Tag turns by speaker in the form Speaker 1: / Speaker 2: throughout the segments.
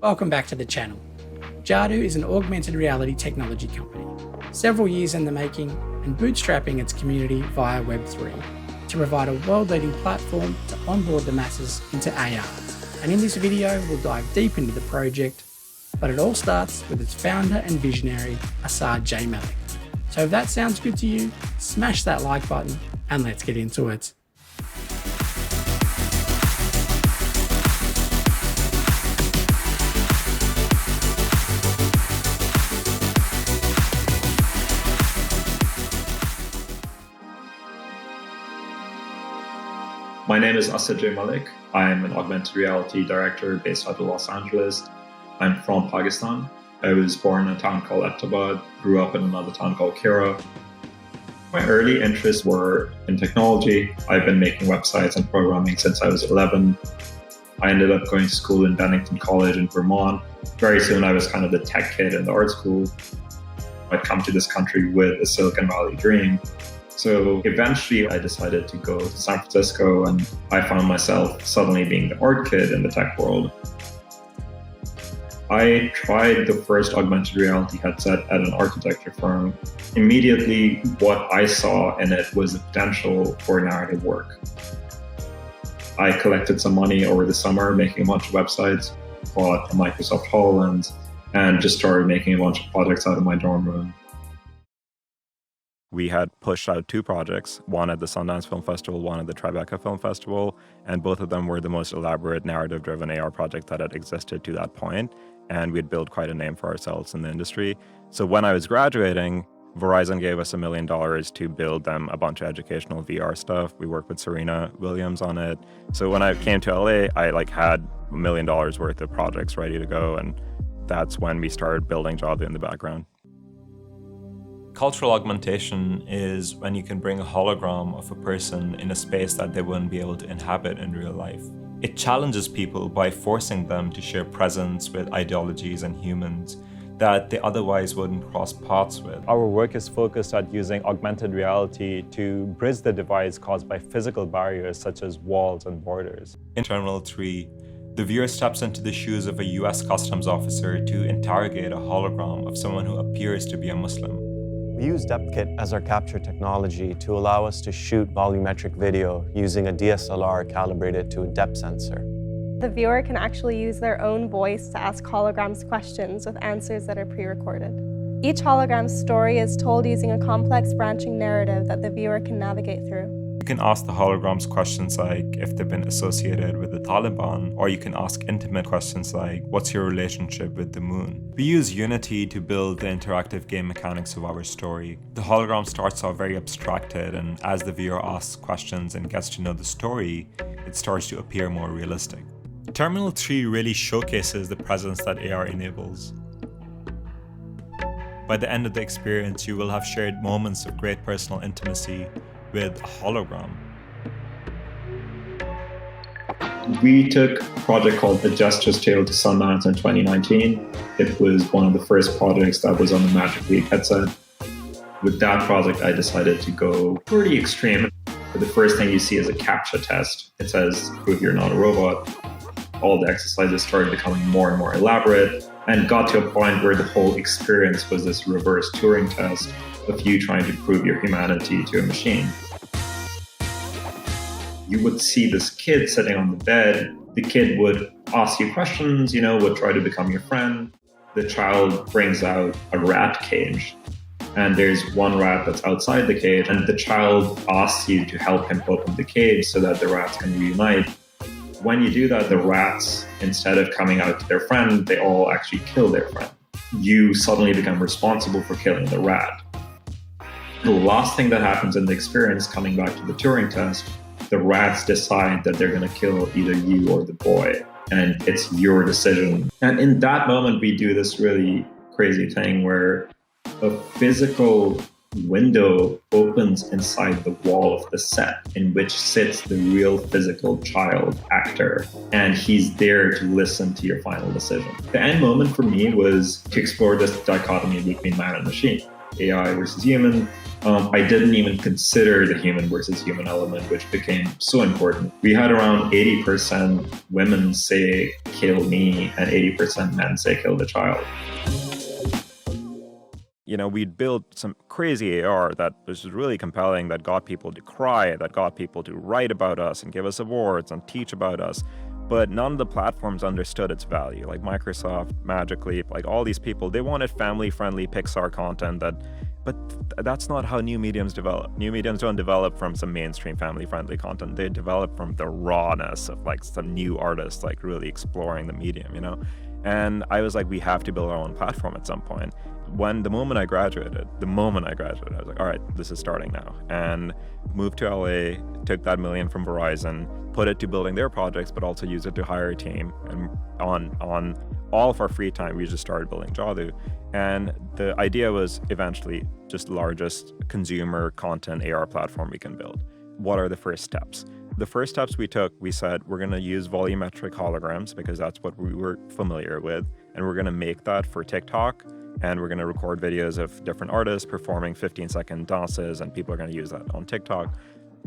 Speaker 1: Welcome back to the channel. Jadu is an augmented reality technology company, several years in the making and bootstrapping its community via Web3 to provide a world-leading platform to onboard the masses into ARs. And in this video, we'll dive deep into the project, but it all starts with its founder and visionary, Asad J. Malik. So if that sounds good to you, smash that like button and let's get into it.
Speaker 2: My name is Asad J. Malik. I'm an augmented reality director based out of Los Angeles. I'm from Pakistan. I was born in a town called Attribution, grew up in another town called Kira. My early interests were in technology. I've been making websites and programming since I was 11. I ended up going to school in Bennington College in Vermont. Very soon I was kind of the tech kid in the art school. I'd come to this country with a Silicon Valley dream. So eventually I decided to go to San Francisco, and I found myself suddenly being the art kid in the tech world. I tried the first augmented reality headset at an architecture firm. Immediately, what I saw in it was the potential for narrative work. I collected some money over the summer, making a bunch of websites, bought a Microsoft HoloLens, and just started making a bunch of projects out of my dorm room.
Speaker 3: We had pushed out 2 projects, one at the Sundance Film Festival, one at the Tribeca Film Festival, and both of them were the most elaborate narrative-driven AR project that had existed to that point, and we'd built quite a name for ourselves in the industry. So when I was graduating, Verizon gave us $1 million to build them a bunch of educational VR stuff. We worked with Serena Williams on it. So when I came to LA, I had $1 million worth of projects ready to go, and that's when we started building Jadu in the background.
Speaker 4: Cultural augmentation is when you can bring a hologram of a person in a space that they wouldn't be able to inhabit in real life. It challenges people by forcing them to share presence with ideologies and humans that they otherwise wouldn't cross paths with.
Speaker 5: Our work is focused at using augmented reality to bridge the divides caused by physical barriers such as walls and borders.
Speaker 4: In Terminal 3, the viewer steps into the shoes of a US customs officer to interrogate a hologram of someone who appears to be a Muslim.
Speaker 5: We use DepthKit as our capture technology to allow us to shoot volumetric video using a DSLR calibrated to a depth sensor.
Speaker 6: The viewer can actually use their own voice to ask holograms questions with answers that are pre-recorded. Each hologram's story is told using a complex branching narrative that the viewer can navigate through.
Speaker 4: You can ask the holograms questions like if they've been associated with the Taliban, or you can ask intimate questions like, what's your relationship with the moon? We use Unity to build the interactive game mechanics of our story. The hologram starts off very abstracted, and as the viewer asks questions and gets to know the story, it starts to appear more realistic. Terminal 3 really showcases the presence that AR enables. By the end of the experience, you will have shared moments of great personal intimacy with a hologram.
Speaker 2: We took a project called A Jester's Tale to Sundance in 2019. It was one of the first projects that was on the Magic Leap headset. With that project, I decided to go pretty extreme. The first thing you see is a CAPTCHA test. It says, prove you're not a robot. All the exercises started becoming more and more elaborate and got to a point where the whole experience was this reverse Turing test of you trying to prove your humanity to a machine. You would see this kid sitting on the bed. The kid would ask you questions, would try to become your friend. The child brings out a rat cage, and there's one rat that's outside the cage, and the child asks you to help him open the cage so that the rats can reunite. When you do that, the rats, instead of coming out to their friend, they all actually kill their friend. You suddenly become responsible for killing the rat. The last thing that happens in the experience, coming back to the Turing test, the rats decide that they're going to kill either you or the boy, and it's your decision. And in that moment, we do this really crazy thing where a physical window opens inside the wall of the set in which sits the real physical child actor, and he's there to listen to your final decision. The end moment for me was to explore this dichotomy between man and machine. AI versus human. I didn't even consider the human versus human element, which became so important. We had around 80% women say kill me and 80% men say kill the child.
Speaker 3: We'd built some crazy AR that was really compelling, that got people to cry, that got people to write about us and give us awards and teach about us. But none of the platforms understood its value. Like Microsoft, Magic Leap, like all these people, they wanted family-friendly Pixar content but that's not how new mediums develop. New mediums don't develop from some mainstream family-friendly content. They develop from the rawness of like some new artists like really exploring the medium, And I was like, we have to build our own platform at some point. The moment I graduated, I was like, all right, this is starting now. And moved to LA, took that $1 million from Verizon, put it to building their projects, but also used it to hire a team. And on all of our free time, we just started building Jadu. And the idea was eventually just the largest consumer content AR platform we can build. What are the first steps? The first steps we took, we said, we're going to use volumetric holograms because that's what we were familiar with. And we're going to make that for TikTok. And we're going to record videos of different artists performing 15-second dances, and people are going to use that on TikTok.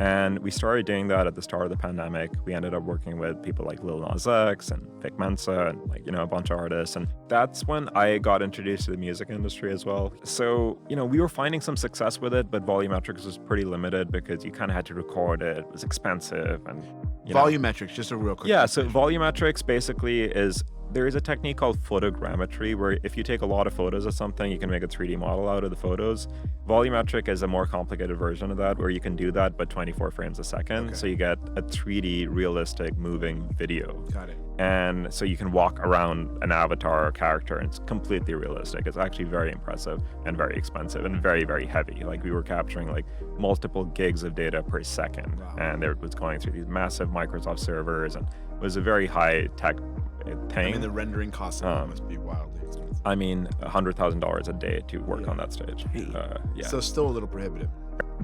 Speaker 3: And we started doing that at the start of the pandemic. We ended up working with people like Lil Nas X and Vic Mensa and a bunch of artists. And that's when I got introduced to the music industry as well. So, we were finding some success with it, but volumetrics was pretty limited because you kind of had to record it. It was expensive. And
Speaker 7: volumetrics, just a real quick.
Speaker 3: Yeah, so volumetrics basically is, there is a technique called photogrammetry where if you take a lot of photos of something, you can make a 3D model out of the photos. Volumetric is a more complicated version of that where you can do that, but 24 frames a second. Okay. So you get a 3D realistic moving video.
Speaker 7: Got it.
Speaker 3: And so you can walk around an avatar or character and it's completely realistic. It's actually very impressive and very expensive and very, very heavy. Like we were capturing like multiple gigs of data per second. Wow. And it was going through these massive Microsoft servers, and it was a very high tech thing.
Speaker 7: The rendering costs must be wildly expensive.
Speaker 3: $100,000 a day to work on that stage.
Speaker 7: Yeah. So still a little prohibitive.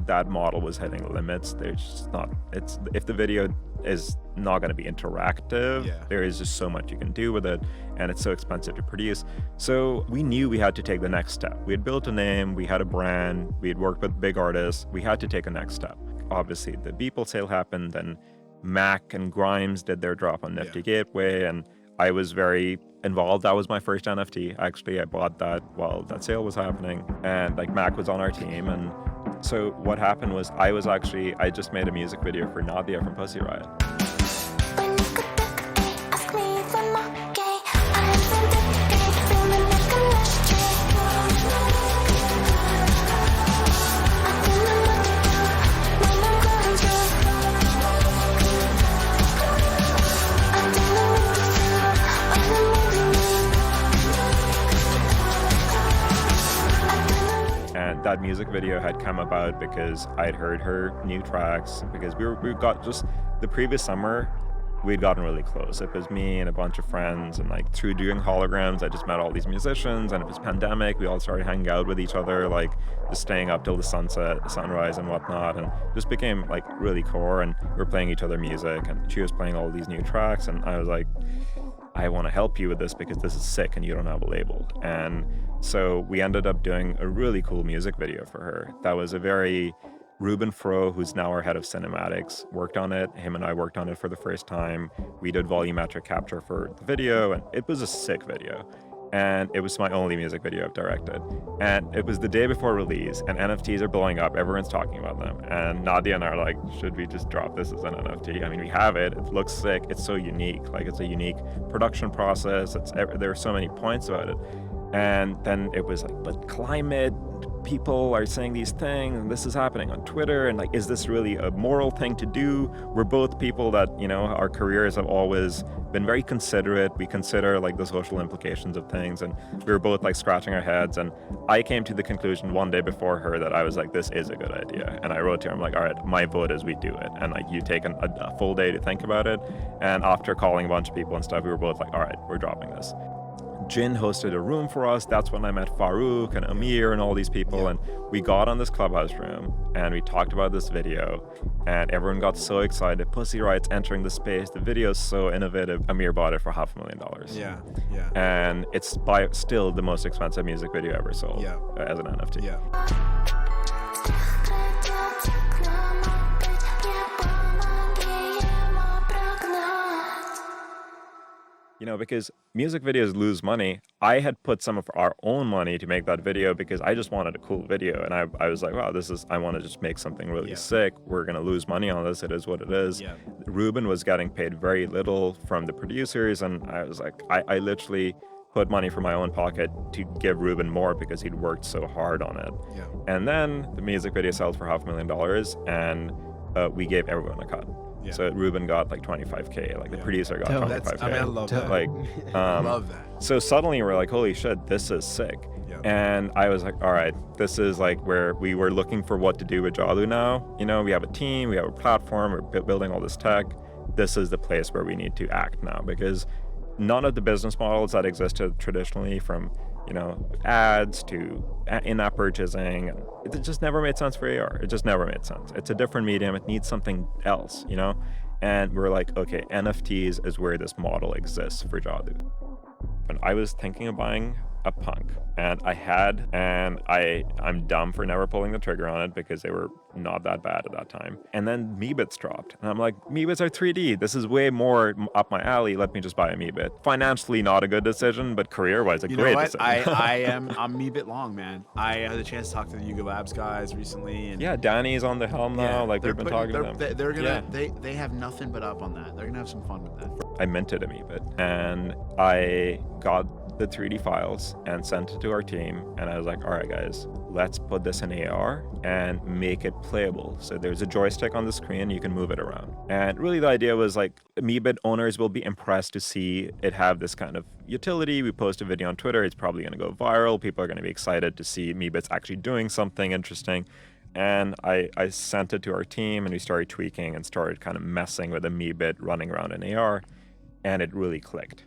Speaker 3: That model was hitting limits. There's just not, if the video is not going to be interactive, there is just so much you can do with it, and it's so expensive to produce. So we knew we had to take the next step. We had built a name, we had a brand, we had worked with big artists. We had to take a next step. Obviously, the Beeple sale happened, then Mac and Grimes did their drop on Nifty Gateway, and I was very involved. That was my first NFT. Actually, I bought that while that sale was happening, and like Mac was on our team. And so what happened was I just made a music video for Nadia from Pussy Riot. That music video had come about because I'd heard her new tracks, because we got just the previous summer, we'd gotten really close. It was me and a bunch of friends, and like through doing holograms, I just met all these musicians, and it was pandemic. We all started hanging out with each other, like just staying up till the sunrise and whatnot, and just became like really core, and we were playing each other music, and she was playing all these new tracks, and I was like, I want to help you with this because this is sick and you don't have a label. And so we ended up doing a really cool music video for her. That was a very Ruben Fro, who's now our head of cinematics, worked on it. Him and I worked on it for the first time. We did volumetric capture for the video, and it was a sick video. And it was my only music video I've directed. And it was the day before release, and NFTs are blowing up. Everyone's talking about them. And Nadia and I are like, should we just drop this as an NFT? I mean, we have it. It looks sick. It's so unique. Like, it's a unique production process. There are so many points about it. And then it was like, but climate, people are saying these things, and this is happening on Twitter, and like, is this really a moral thing to do? We're both people that, our careers have always been very considerate. We consider like the social implications of things, and we were both like scratching our heads. And I came to the conclusion one day before her that I was like, this is a good idea. And I wrote to her, I'm like, all right, my vote is we do it. And like, you take a full day to think about it. And after calling a bunch of people and stuff, we were both like, all right, we're dropping this. Jin hosted a room for us. That's when I met Farouk and Amir and all these people. And we got on this Clubhouse room and we talked about this video and everyone got so excited. Pussy Riot's entering the space. The video is so innovative. Amir bought it for $500,000.
Speaker 7: Yeah.
Speaker 3: And it's still the most expensive music video ever sold as an NFT.
Speaker 7: Yeah.
Speaker 3: You know, because music videos lose money. I had put some of our own money to make that video because I just wanted a cool video. And I was like, wow, I want to just make something really sick. We're going to lose money on this. It is what it is. Yeah. Ruben was getting paid very little from the producers. And I was like, I literally put money from my own pocket to give Ruben more because he'd worked so hard on it. Yeah. And then the music video sold for $500,000 and we gave everyone a cut. Yeah. So Ruben got like $25K, like the producer got $25K.
Speaker 7: I love that.
Speaker 3: Like,
Speaker 7: love that.
Speaker 3: So suddenly we're like, holy shit, this is sick. Yeah. And I was like, all right, this is like where we were looking for what to do with Jadu now. You know, we have a team, we have a platform, we're building all this tech. This is the place where we need to act now because none of the business models that existed traditionally from, you know, ads to in-app purchasing, it just never made sense for AR. It just never made sense. It's a different medium. It needs something else, you know? And we're like, okay, NFTs is where this model exists for Jadu. And I was thinking of buying a punk and I'm dumb for never pulling the trigger on it because they were not that bad at that time. And then Meebits dropped and I'm like, Meebits are 3D. This is way more up my alley. Let me just buy a Meebit. Financially, not a good decision, but career-wise, great decision.
Speaker 7: I'm Meebit long, man. I had a chance to talk to the Yuga Labs guys recently. And
Speaker 3: yeah, Danny's on the helm now. Like we've been talking to them.
Speaker 7: They're gonna, they have nothing but up on that. They're gonna have some fun with that.
Speaker 3: I minted a Meebit and I got the 3D files and sent it to our team. And I was like, all right, guys, let's put this in AR and make it playable. So there's a joystick on the screen, you can move it around. And really the idea was like Meebit owners will be impressed to see it have this kind of utility. We post a video on Twitter, it's probably going to go viral. People are going to be excited to see Meebits actually doing something interesting. And I sent it to our team and we started tweaking and started kind of messing with a Meebit running around in AR. And it really clicked.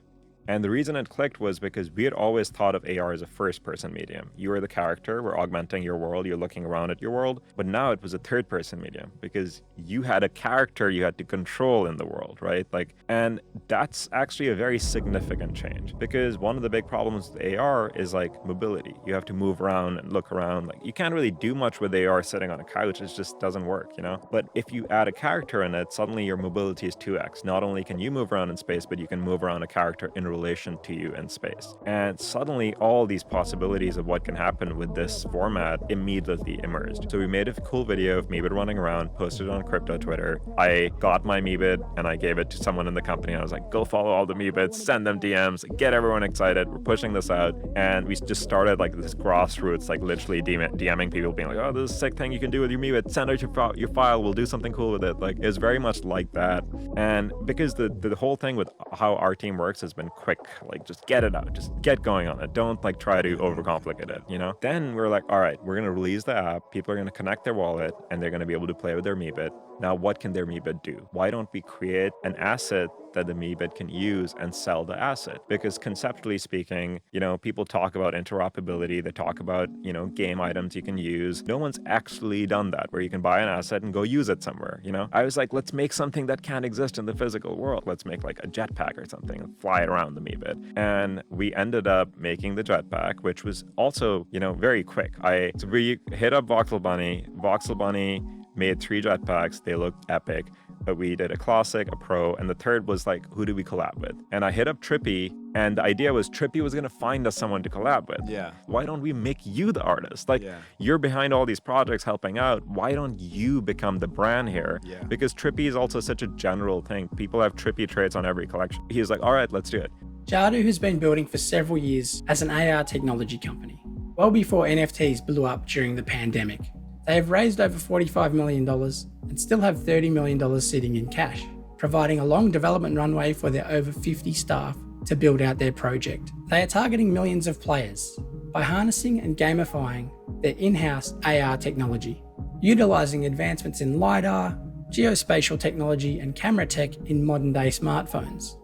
Speaker 3: And the reason it clicked was because we had always thought of AR as a first-person medium. You are the character, we're augmenting your world, you're looking around at your world. But now it was a third-person medium because you had a character you had to control in the world, right? And that's actually a very significant change because one of the big problems with AR is like mobility. You have to move around and look around. Like you can't really do much with AR sitting on a couch. It just doesn't work, you know? But if you add a character in it, suddenly your mobility is 2x. Not only can you move around in space, but you can move around a character in relation to you in space. And suddenly all these possibilities of what can happen with this format immediately emerged. So we made a cool video of Meebit running around, posted it on crypto Twitter. I got my Meebit and I gave it to someone in the company. I was like, go follow all the Meebits, send them DMs, get everyone excited. We're pushing this out. And we just started like this grassroots, like literally DMing people being like, oh, this is a sick thing you can do with your Meebit. Send out your file. We'll do something cool with it. Like it's very much like that. And because the whole thing with how our team works has been quick, like just get it out, just get going on it. Don't like try to overcomplicate it, you know? Then we're like, all right, we're going to release the app. People are going to connect their wallet and they're going to be able to play with their Meebit. Now, what can their Meebit do? Why don't we create an asset that the Meebit can use and sell the asset? Because conceptually speaking, you know, people talk about interoperability. They talk about, you know, game items you can use. No one's actually done that where you can buy an asset and go use it somewhere, you know? I was like, let's make something that can't exist in the physical world. Let's make like a jetpack or something and fly it around the Meebit. And we ended up making the jetpack, which was also, you know, very quick. So we hit up Voxel Bunny. Voxel Bunny made 3 jetpacks. They looked epic. But we did a classic, a pro, and the third was like, who do we collab with? And I hit up Trippy, and the idea was Trippy was going to find us someone to collab with. Yeah. Why don't we make you the artist? Like, you're behind all these projects helping out. Why don't you become the brand here? Yeah. Because Trippy is also such a general thing. People have Trippy traits on every collection. He's like, all right, let's do it.
Speaker 1: Jadu has been building for several years as an AR technology company, well before NFTs blew up during the pandemic. They have raised over $45 million and still have $30 million sitting in cash, providing a long development runway for their over 50 staff to build out their project. They are targeting millions of players by harnessing and gamifying their in-house AR technology, utilizing advancements in LiDAR, geospatial technology and camera tech in modern-day smartphones.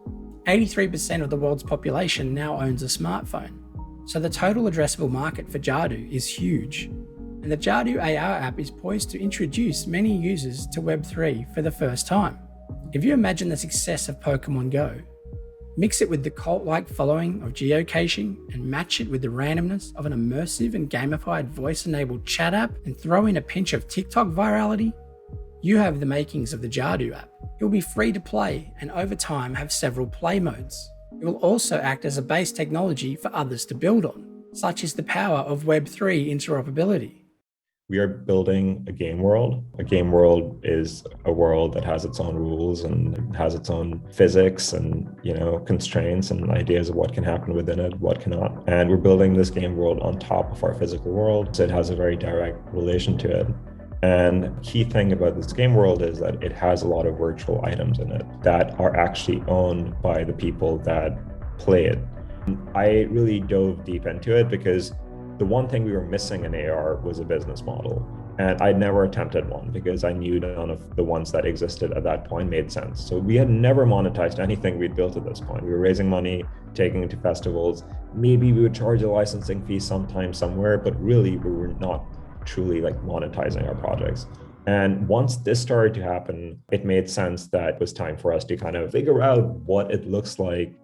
Speaker 1: 83% of the world's population now owns a smartphone, so the total addressable market for Jadu is huge. And the Jadu AR app is poised to introduce many users to Web3 for the first time. If you imagine the success of Pokemon Go, mix it with the cult-like following of geocaching and match it with the randomness of an immersive and gamified voice-enabled chat app and throw in a pinch of TikTok virality, you have the makings of the Jadu app. It will be free to play and over time have several play modes. It will also act as a base technology for others to build on, such as the power of Web3 interoperability.
Speaker 3: We are building a game world. A game world is a world that has its own rules and has its own physics and, constraints and ideas of what can happen within it, what cannot. And we're building this game world on top of our physical world, so it has a very direct relation to it. And the key thing about this game world is that it has a lot of virtual items in it that are actually owned by the people that play it. I really dove deep into it because the one thing we were missing in AR was a business model. And I'd never attempted one because I knew none of the ones that existed at that point made sense. So we had never monetized anything we'd built at this point. We were raising money, taking it to festivals. Maybe we would charge a licensing fee sometime somewhere, but really we were not truly monetizing our projects. And once this started to happen, it made sense that it was time for us to kind of figure out what it looks like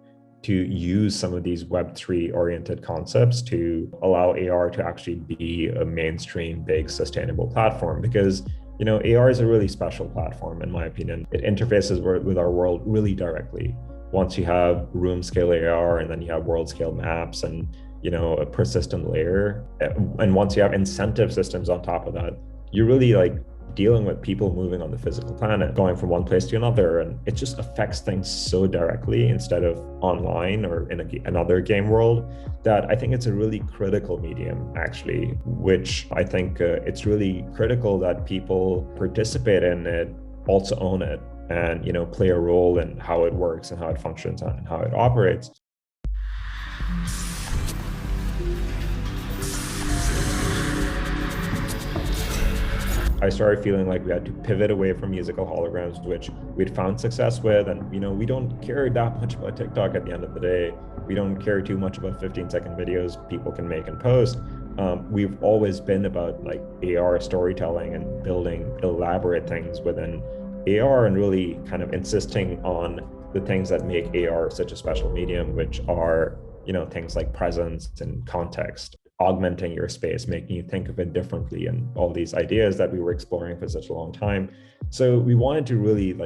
Speaker 3: to use some of these Web3 oriented concepts to allow AR to actually be a mainstream, big, sustainable platform. Because, AR is a really special platform, in my opinion. It interfaces with our world really directly. Once you have room scale AR and then you have world scale maps and, a persistent layer. And once you have incentive systems on top of that, you're really dealing with people moving on the physical planet, going from one place to another, and it just affects things so directly instead of online or in another game world that I think it's a really critical medium, actually, which I think it's really critical that people participate in it, also own it, and play a role in how it works and how it functions and how it operates. I started feeling like we had to pivot away from musical holograms, which we'd found success with. And, we don't care that much about TikTok at the end of the day. We don't care too much about 15-second videos people can make and post. We've always been about AR storytelling and building elaborate things within AR and really kind of insisting on the things that make AR such a special medium, which are, things like presence and context, augmenting your space, making you think of it differently, and all these ideas that we were exploring for such a long time. So we wanted to really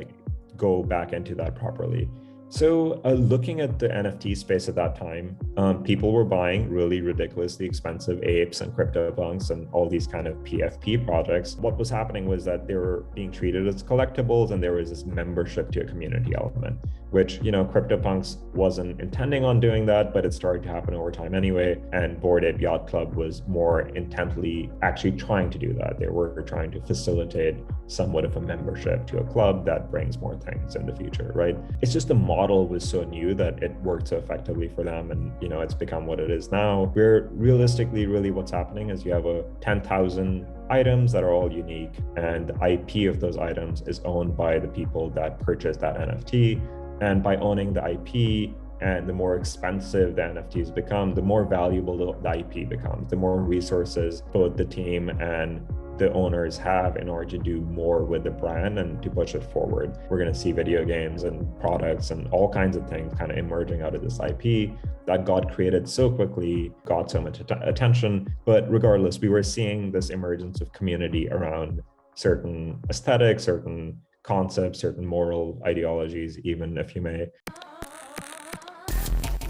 Speaker 3: go back into that properly. So looking at the NFT space at that time, people were buying really ridiculously expensive apes and CryptoPunks and all these kind of PFP projects. What was happening was that they were being treated as collectibles, and there was this membership to a community element, which, CryptoPunks wasn't intending on doing that, but it started to happen over time anyway. And Bored Ape Yacht Club was more intently actually trying to do that. They were trying to facilitate somewhat of a membership to a club that brings more things in the future, right? It's just the model was so new that it worked so effectively for them, and it's become what it is now. Where realistically, really what's happening is you have 10,000 items that are all unique, and the IP of those items is owned by the people that purchase that NFT. And by owning the IP, and the more expensive the NFTs become, the more valuable the IP becomes, the more resources both the team and the owners have in order to do more with the brand and to push it forward. We're going to see video games and products and all kinds of things kind of emerging out of this IP that got created so quickly, got so much attention. But regardless, we were seeing this emergence of community around certain aesthetics, certain concepts, certain moral ideologies, even, if you may.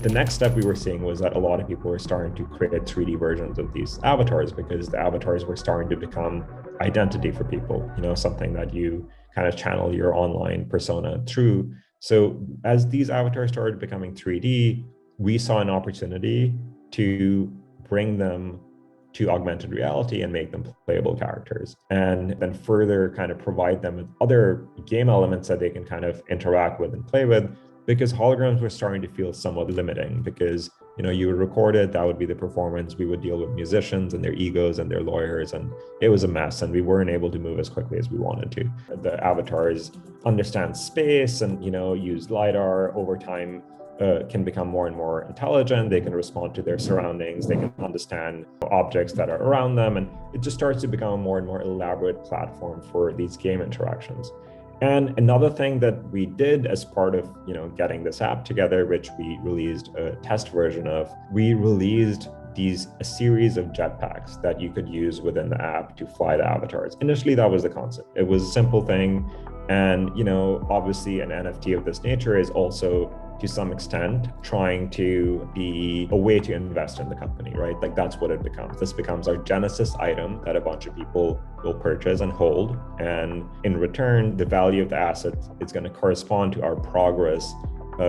Speaker 3: The next step we were seeing was that a lot of people were starting to create 3D versions of these avatars, because the avatars were starting to become identity for people, something that you kind of channel your online persona through. So as these avatars started becoming 3D, we saw an opportunity to bring them to augmented reality and make them playable characters, and then further kind of provide them with other game elements that they can kind of interact with and play with, because holograms were starting to feel somewhat limiting, because You would record it, that would be the performance. We would deal with musicians and their egos and their lawyers, and it was a mess, and we weren't able to move as quickly as we wanted to. The avatars understand space and, use LiDAR over time. Can become more and more intelligent. They can respond to their surroundings. They can understand objects that are around them. And it just starts to become a more and more elaborate platform for these game interactions. And another thing that we did as part of, getting this app together, which we released a test version of, we released a series of jetpacks that you could use within the app to fly the avatars. Initially, that was the concept. It was a simple thing. And, obviously an NFT of this nature is also, to some extent, trying to be a way to invest in the company, right? Like that's what it becomes. This becomes our genesis item that a bunch of people will purchase and hold. And in return, the value of the asset is going to correspond to our progress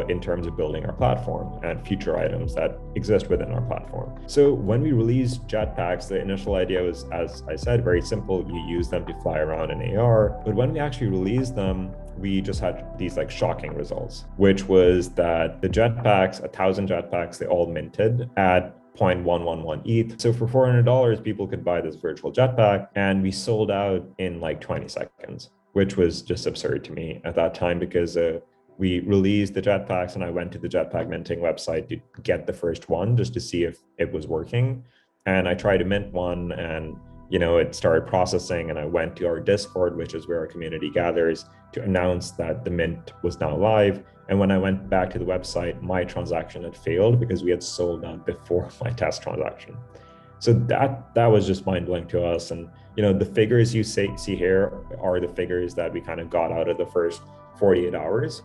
Speaker 3: in terms of building our platform and future items that exist within our platform. So when we released jetpacks, the initial idea was, as I said, very simple. You use them to fly around in AR. But when we actually released them, we just had these shocking results, which was that the jetpacks, 1,000 jetpacks, they all minted at 0.111 ETH. So for $400, people could buy this virtual jetpack, and we sold out in 20 seconds, which was just absurd to me at that time, because we released the jetpacks and I went to the jetpack minting website to get the first one just to see if it was working. And I tried to mint one, and it started processing, and I went to our Discord, which is where our community gathers, to announce that the mint was now live. And when I went back to the website, my transaction had failed because we had sold out before my test transaction. So that was just mind-blowing to us. And the figures you see here are the figures that we kind of got out of the first 48 hours,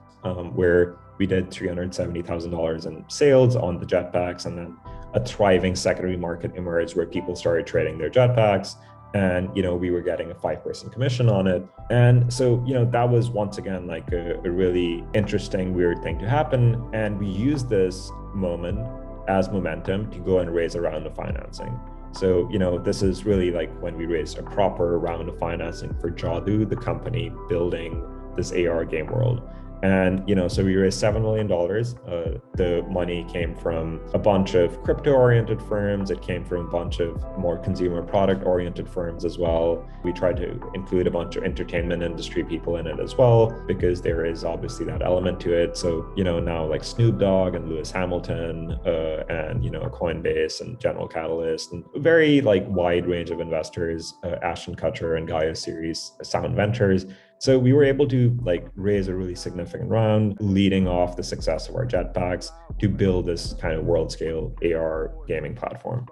Speaker 3: where we did $370,000 in sales on the jetpacks, and then a thriving secondary market emerged where people started trading their jetpacks, and we were getting a 5% commission on it. And so that was once again a really interesting, weird thing to happen. And we used this moment as momentum to go and raise a round of financing. So this is really when we raised a proper round of financing for Jadu, the company building this AR game world. And so we raised $7 million. The money came from a bunch of crypto-oriented firms. It came from a bunch of more consumer product-oriented firms as well. We tried to include a bunch of entertainment industry people in it as well, because there is obviously that element to it. So now Snoop Dogg and Lewis Hamilton, and Coinbase and General Catalyst, and a very wide range of investors, Ashton Kutcher and Gaia Series, Sound Ventures. So we were able to raise a really significant round, leading off the success of our jetpacks to build this kind of world scale AR gaming platform.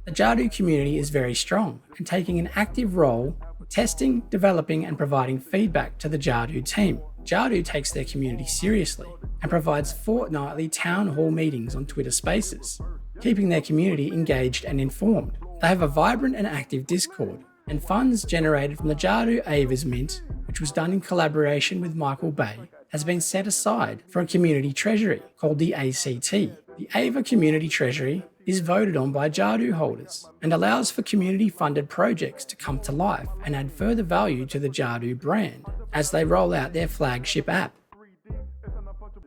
Speaker 1: The Jadu community is very strong and taking an active role in testing, developing, and providing feedback to the Jadu team. Jadu takes their community seriously and provides fortnightly town hall meetings on Twitter Spaces, keeping their community engaged and informed. They have a vibrant and active Discord, and funds generated from the Jadu AVAs mint, which was done in collaboration with Michael Bay, has been set aside for a community treasury called the ACT. The AVA Community Treasury is voted on by Jadu holders and allows for community-funded projects to come to life and add further value to the Jadu brand as they roll out their flagship app.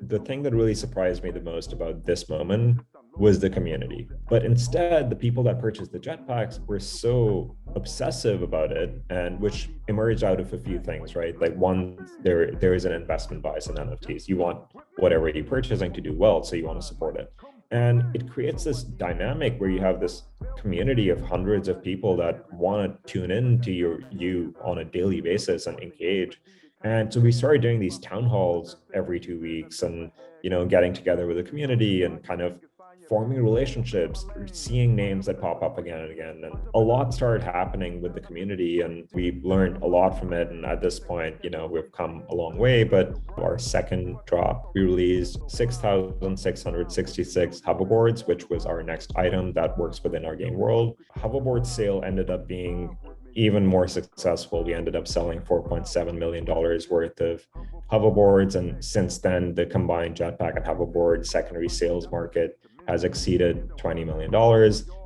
Speaker 3: The thing that really surprised me the most about this moment was the community. But instead, the people that purchased the jetpacks were so obsessive about it, and which emerged out of a few things, right? One, there is an investment bias in NFTs. You want whatever you're purchasing to do well, so you want to support it. And it creates this dynamic where you have this community of hundreds of people that want to tune in to you on a daily basis and engage. And so we started doing these town halls every 2 weeks, and getting together with the community and kind of forming relationships, seeing names that pop up again and again. And a lot started happening with the community, and we learned a lot from it. And at this point, we've come a long way. But our second drop, we released 6,666 hoverboards, which was our next item that works within our game world. Hoverboard sale ended up being even more successful. We ended up selling $4.7 million worth of hoverboards. And since then, the combined jetpack and hoverboard secondary sales market has exceeded $20 million.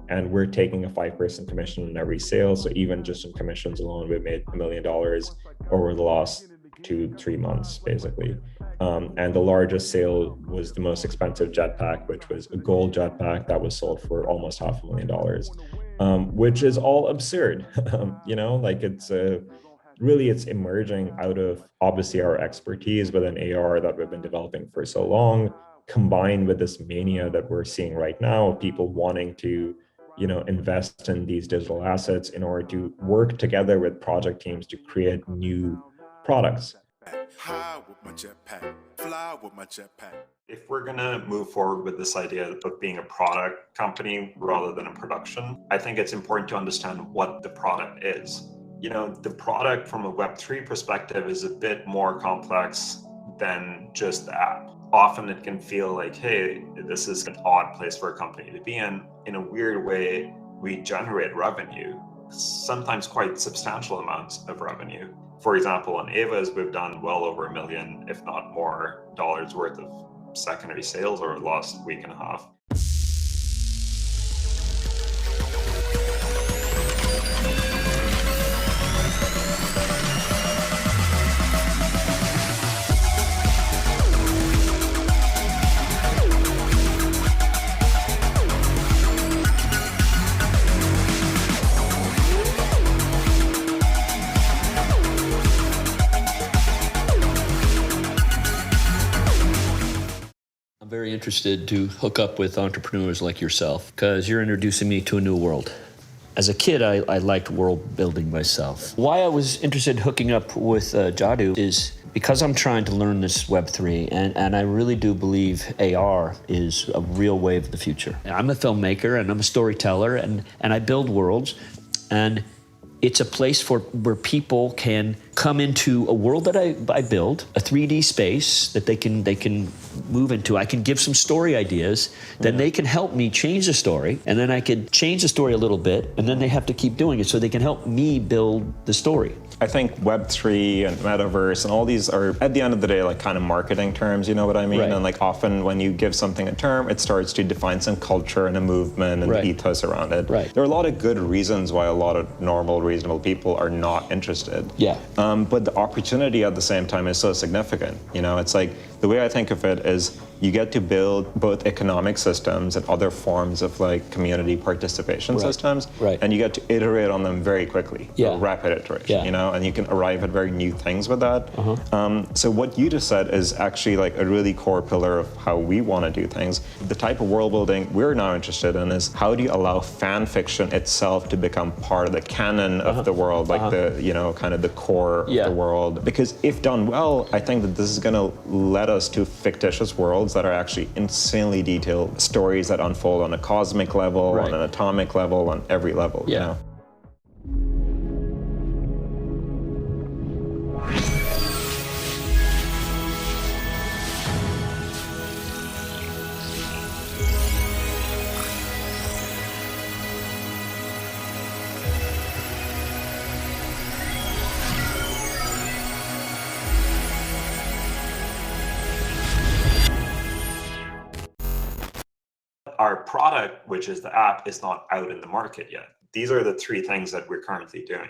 Speaker 3: And we're taking a 5% commission on every sale. So even just in commissions alone, we've made $1 million over the last to 3 months, basically. And the largest sale was the most expensive jetpack, which was a gold jetpack that was sold for almost $500,000, which is all absurd. Like it's emerging out of obviously our expertise within AR that we've been developing for so long, combined with this mania that we're seeing right now of people wanting to invest in these digital assets in order to work together with project teams to create new products.
Speaker 8: High with my jetpack, fly with my jetpack.
Speaker 3: If we're going to move forward with this idea of being a product company rather than a production, I think it's important to understand what the product is. The product from a Web3 perspective is a bit more complex than just the app. Often it can feel like, hey, this is an odd place for a company to be in. In a weird way, we generate revenue, sometimes quite substantial amounts of revenue. For example, on AVAs, we've done well over $1 million, if not more, dollars worth of secondary sales over the last week and a half.
Speaker 9: Very interested to hook up with entrepreneurs like yourself because you're introducing me to a new world. As a kid, I liked world building myself. Why I was interested in hooking up with Jadu is because I'm trying to learn this Web3, and I really do believe AR is a real wave of the future. I'm a filmmaker and I'm a storyteller and I build worlds, and it's a place where people can come into a world that I build, a 3D space that they can move into. I can give some story ideas, then they can help me change the story, and then I could change the story a little bit, and then they have to keep doing it so they can help me build the story.
Speaker 3: I think Web3 and Metaverse and all these are, at the end of the day, like kind of marketing terms, you know what I mean?
Speaker 9: Right.
Speaker 3: And like often when you give something a term, it starts to define some culture and a movement and
Speaker 9: Right.
Speaker 3: the ethos around it.
Speaker 9: Right.
Speaker 3: There are a lot of good reasons why a lot of normal, reasonable people are not interested.
Speaker 9: Yeah.
Speaker 3: But the opportunity at the same time is so significant. It's like, the way I think of it is you get to build both economic systems and other forms of like community participation systems,
Speaker 9: Right.
Speaker 3: and you get to iterate on them very quickly,
Speaker 9: Yeah.
Speaker 3: rapid iteration, and you can arrive at very new things with that. So what you just said is actually like a really core pillar of how we want to do things. The type of world building we're now interested in is how do you allow fan fiction itself to become part of the canon of the world, like the, kind of the core of the world. Because if done well, I think that this is going to let us to fictitious worlds that are actually insanely detailed stories that unfold on a cosmic level, on an atomic level, on every level. Our product, which is the app, is not out in the market yet. These are the three things that we're currently doing,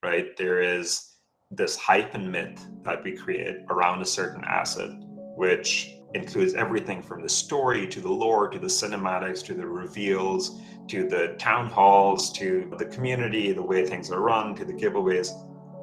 Speaker 3: right? There is this hype and myth that we create around a certain asset, which includes everything from the story to the lore to the cinematics to the reveals to the town halls to the community, the way things are run, to the giveaways.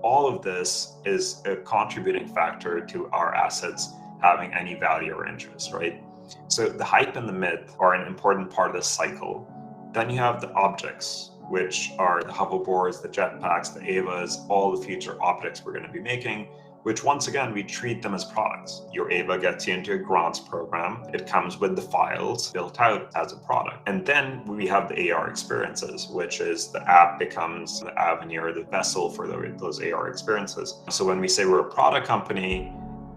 Speaker 3: All of this is a contributing factor to our assets having any value or interest, right? So the hype and the myth are an important part of this cycle. Then you have the objects, which are the hoverboards, the jetpacks, the AVAs, all the future objects we're going to be making, which once again, we treat them as products. Your AVA gets you into a grants program. It comes with the files built out as a product. And then we have the AR experiences, which is the app becomes the avenue or the vessel for those AR experiences. So when we say we're a product company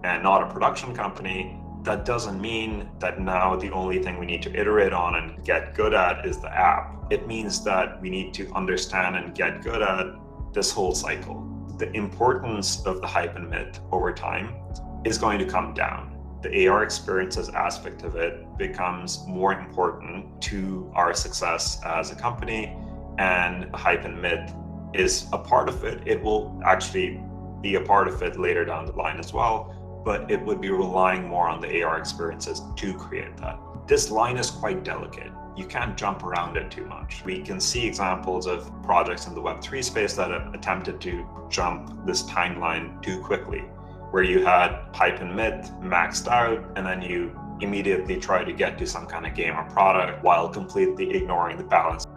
Speaker 3: and not a production company, that doesn't mean that now the only thing we need to iterate on and get good at is the app. It means that we need to understand and get good at this whole cycle. The importance of the hype and myth over time is going to come down. The AR experiences aspect of it becomes more important to our success as a company, and the hype and myth is a part of it. It will actually be a part of it later down the line as well, but it would be relying more on the AR experiences to create that. This line is quite delicate. You can't jump around it too much. We can see examples of projects in the Web3 space that have attempted to jump this timeline too quickly, where you had hype and myth maxed out, and then you immediately try to get to some kind of game or product while completely ignoring the balance.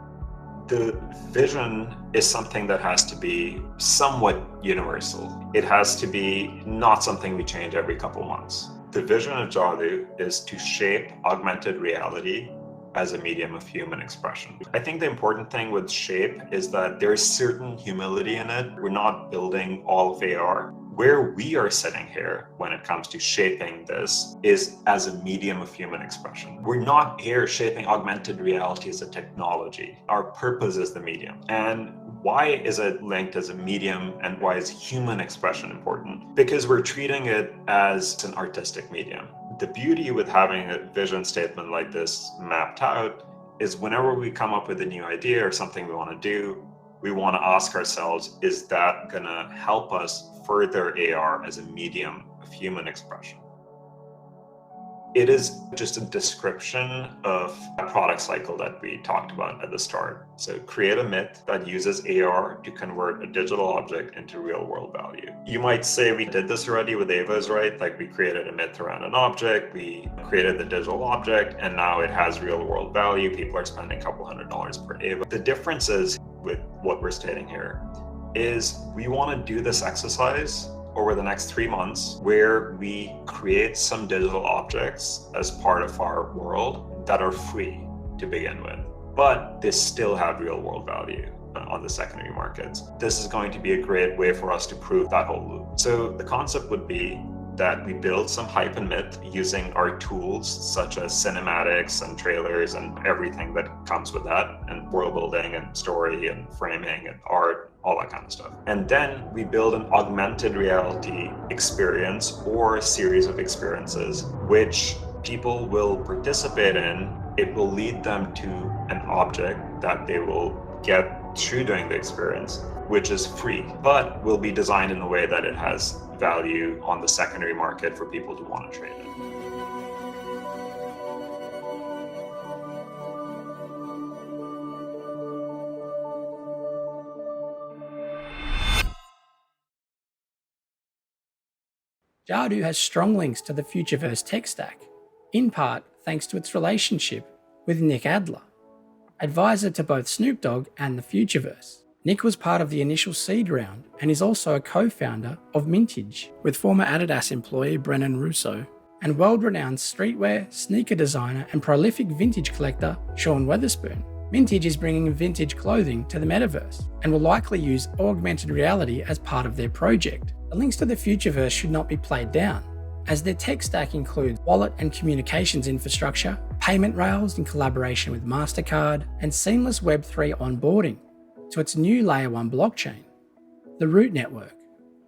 Speaker 3: The vision is something that has to be somewhat universal. It has to be not something we change every couple months. The vision of Jadu is to shape augmented reality as a medium of human expression. I think the important thing with shape is that there is certain humility in it. We're not building all of AR. Where we are sitting here when it comes to shaping this is as a medium of human expression. We're not here shaping augmented reality as a technology. Our purpose is the medium. And why is it linked as a medium, and why is human expression important? Because we're treating it as an artistic medium. The beauty with having a vision statement like this mapped out is whenever we come up with a new idea or something we want to do, we want to ask ourselves, is that going to help us further AR as a medium of human expression? It is just a description of a product cycle that we talked about at the start. So create a myth that uses AR to convert a digital object into real world value. You might say we did this already with AVAs, right? Like we created a myth around an object, we created the digital object, and now it has real world value. People are spending a couple $100s per AVA. The difference is with what we're stating here is we want to do this exercise over the next 3 months where we create some digital objects as part of our world that are free to begin with, but they still have real world value on the secondary markets. This is going to be a great way for us to prove that whole loop. So the concept would be that we build some hype and myth using our tools such as cinematics and trailers and everything that comes with that, and world building and story and framing and art, all that kind of stuff. And then we build an augmented reality experience or a series of experiences which people will participate in. It will lead them to an object that they will get through doing the experience, which is free, but will be designed in a way that it has value on the secondary market for people to want to trade it.
Speaker 1: Jadu has strong links to the FutureVerse tech stack, in part thanks to its relationship with Nick Adler, advisor to both Snoop Dogg and the FutureVerse. Nick was part of the initial seed round and is also a co-founder of Mintage with former Adidas employee Brennan Russo and world-renowned streetwear, sneaker designer and prolific vintage collector Sean Weatherspoon. Mintage is bringing vintage clothing to the metaverse and will likely use augmented reality as part of their project. The links to the FutureVerse should not be played down, as their tech stack includes wallet and communications infrastructure, payment rails in collaboration with MasterCard, and seamless Web3 onboarding to its new Layer 1 blockchain, the Root Network.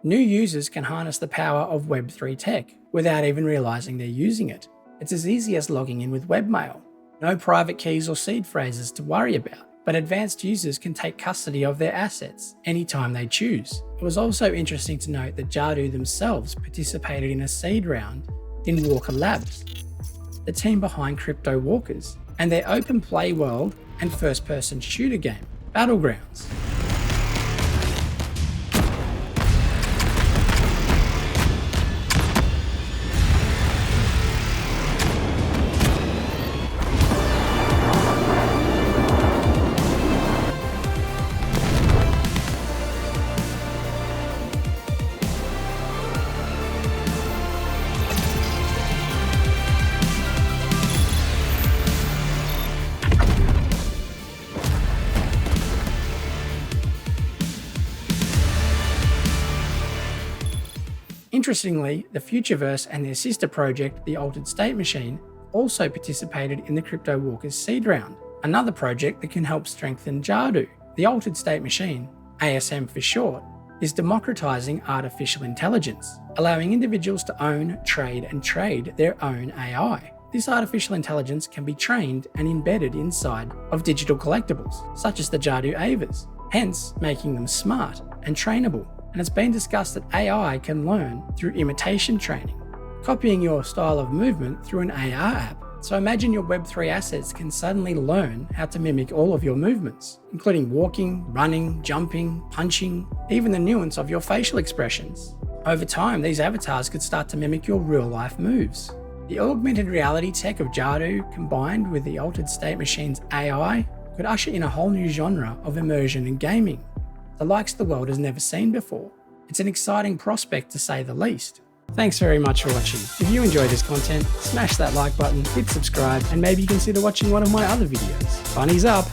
Speaker 1: New users can harness the power of Web3 tech without even realizing they're using it. It's as easy as logging in with webmail. No private keys or seed phrases to worry about, but advanced users can take custody of their assets anytime they choose. It was also interesting to note that Jadu themselves participated in a seed round in Walker Labs, the team behind Crypto Walkers, and their open play world and first-person shooter game, Battlegrounds. Interestingly, the FutureVerse and their sister project, the Altered State Machine, also participated in the Crypto Walkers seed round, another project that can help strengthen Jadu. The Altered State Machine, ASM for short, is democratizing artificial intelligence, allowing individuals to own, trade their own AI. This artificial intelligence can be trained and embedded inside of digital collectibles, such as the Jadu AVAs, hence making them smart and trainable and it's been discussed that AI can learn through imitation training, copying your style of movement through an AR app. So imagine your Web3 assets can suddenly learn how to mimic all of your movements, including walking, running, jumping, punching, even the nuance of your facial expressions. Over time, these avatars could start to mimic your real-life moves. The augmented reality tech of Jadu, combined with the altered state machine's AI, could usher in a whole new genre of immersion in gaming, the likes the world has never seen before. It's an exciting prospect to say the least. Thanks very much for watching. If you enjoy this content, smash that like button, hit subscribe, and maybe consider watching one of my other videos. Bunnies up!